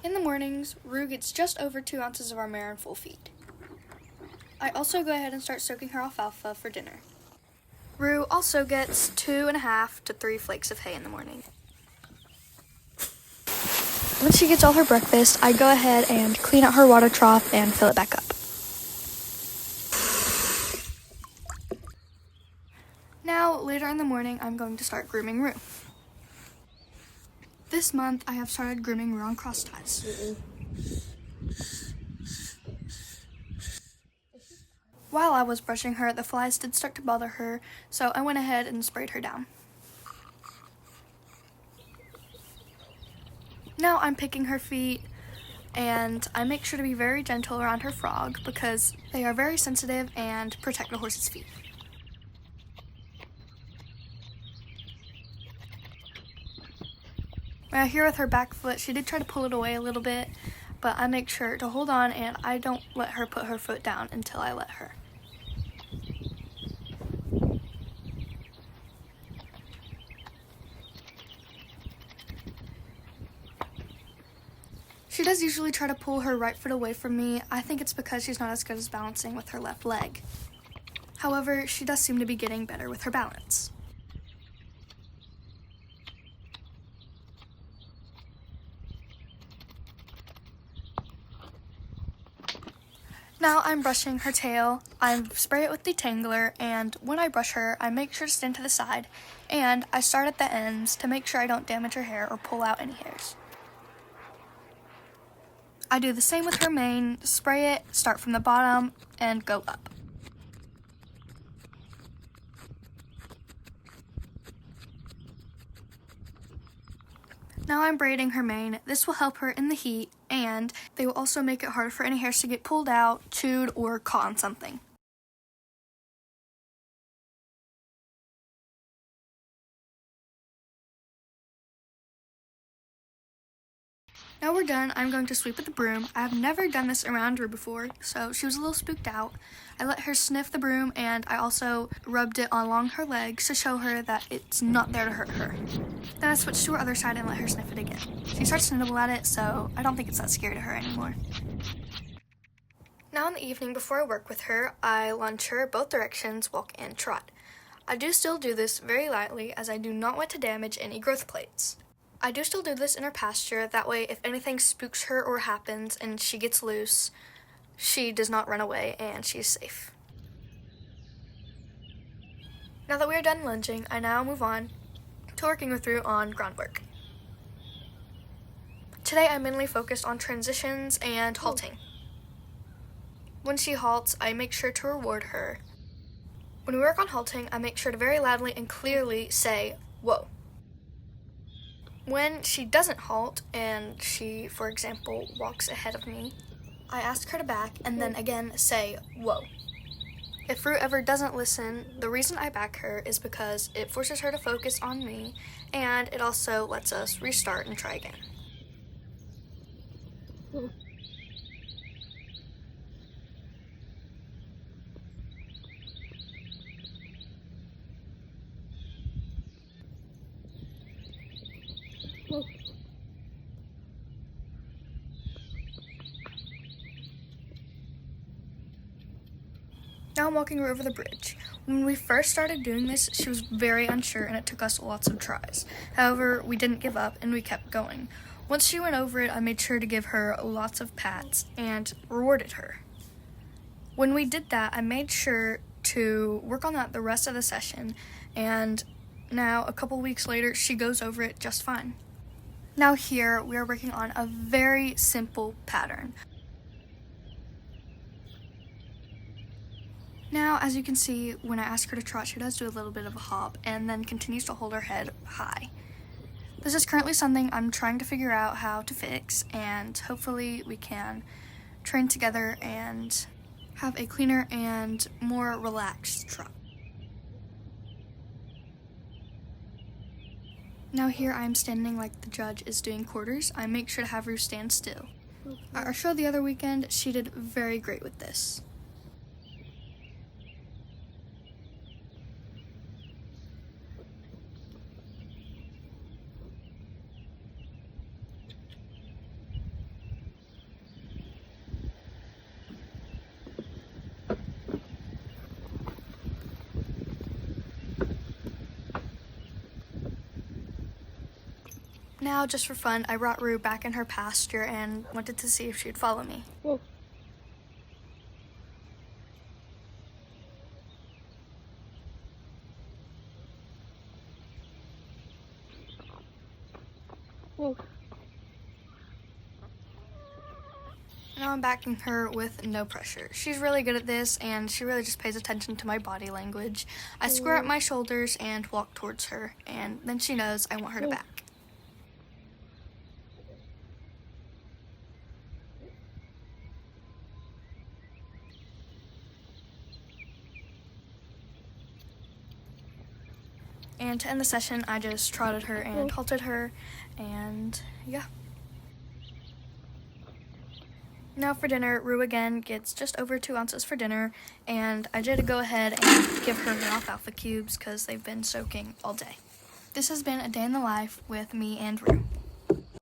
In the mornings, Rue gets just over 2 ounces of our mare in full feed. I also go ahead and start soaking her alfalfa for dinner. Rue also gets 2.5 to 3 flakes of hay in the morning. Once she gets all her breakfast, I go ahead and clean out her water trough and fill it back up. Now, later in the morning, I'm going to start grooming Rue. This month, I have started grooming Rue on cross ties. While I was brushing her, the flies did start to bother her, so I went ahead and sprayed her down. Now I'm picking her feet, and I make sure to be very gentle around her frog because they are very sensitive and protect the horse's feet. Here with her back foot, she did try to pull it away a little bit, but I make sure to hold on and I don't let her put her foot down until I let her. She does usually try to pull her right foot away from me. I think it's because she's not as good as balancing with her left leg. However, she does seem to be getting better with her balance. Now I'm brushing her tail. I spray it with detangler, and when I brush her, I make sure to stand to the side, and I start at the ends to make sure I don't damage her hair or pull out any hairs. I do the same with her mane, spray it, start from the bottom, and go up. Now I'm braiding her mane. This will help her in the heat, and they will also make it harder for any hairs to get pulled out, chewed, or caught on something. Now we're done, I'm going to sweep with the broom. I have never done this around her before, so she was a little spooked out. I let her sniff the broom, and I also rubbed it along her legs to show her that it's not there to hurt her. Then I switched to her other side and let her sniff it again. She starts to nibble at it, so I don't think it's that scary to her anymore. Now in the evening before I work with her, I lunge her both directions, walk and trot. I do still do this very lightly as I do not want to damage any growth plates. I do still do this in her pasture, that way if anything spooks her or happens and she gets loose, she does not run away and she's safe. Now that we are done lunging, I now move on to working with Rue on groundwork. Today I mainly focused on transitions and halting. When she halts, I make sure to reward her. When we work on halting, I make sure to very loudly and clearly say, "Whoa." When she doesn't halt and she, for example, walks ahead of me, I ask her to back and then again say, "Whoa." If Rue ever doesn't listen, the reason I back her is because it forces her to focus on me and it also lets us restart and try again. Now I'm walking her over the bridge. When we first started doing this, she was very unsure and it took us lots of tries. However, we didn't give up and we kept going. Once she went over it, I made sure to give her lots of pats and rewarded her. When we did that, I made sure to work on that the rest of the session, and now a couple weeks later, she goes over it just fine. Now here, we are working on a very simple pattern. Now, as you can see, when I ask her to trot, she does do a little bit of a hop and then continues to hold her head high. This is currently something I'm trying to figure out how to fix, and hopefully we can train together and have a cleaner and more relaxed trot. Now here I'm standing like the judge is doing quarters. I make sure to have Rue stand still. At our show the other weekend, she did very great with this. Now, just for fun, I brought Rue back in her pasture and wanted to see if she'd follow me. Whoa. Whoa. Now I'm backing her with no pressure. She's really good at this, and she really just pays attention to my body language. I square up my shoulders and walk towards her, and then she knows I want her to back. And to end the session, I just trotted her and halted her, and yeah. Now for dinner, Rue again gets just over 2 ounces for dinner, and I did go ahead and give her her alfalfa cubes because they've been soaking all day. This has been a day in the life with me and Rue.